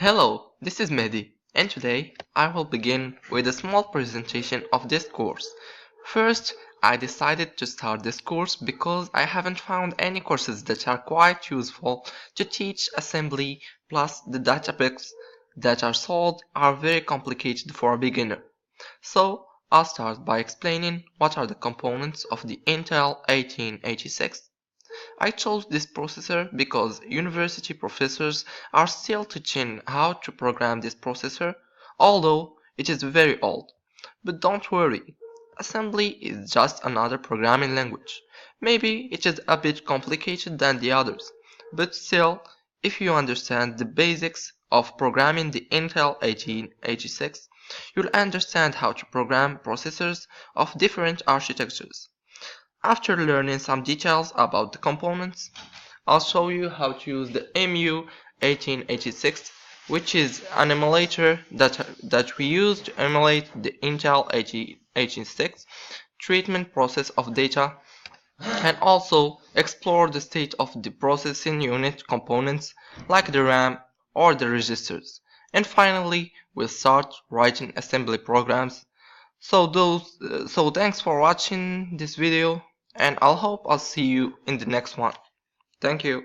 Hello, this is Mehdi, and today I will begin with a small presentation of this course. First, I decided to start this course because I haven't found any courses that are quite useful to teach assembly, plus the database that are sold are very complicated for a beginner. So, I'll start by explaining what are the components of the Intel 1886. I chose this processor because university professors are still teaching how to program this processor, although it is very old. But don't worry, assembly is just another programming language. Maybe it is a bit complicated than the others, but still, if you understand the basics of programming the Intel 1886, you'll understand how to program processors of different architectures. After learning some details about the components, I'll show you how to use the MU1886, which is an emulator that we use to emulate the Intel 1886 treatment process of data, and also explore the state of the processing unit components like the RAM or the registers. And finally, we'll start writing assembly programs. So thanks for watching this video, and I'll see you in the next one. Thank you.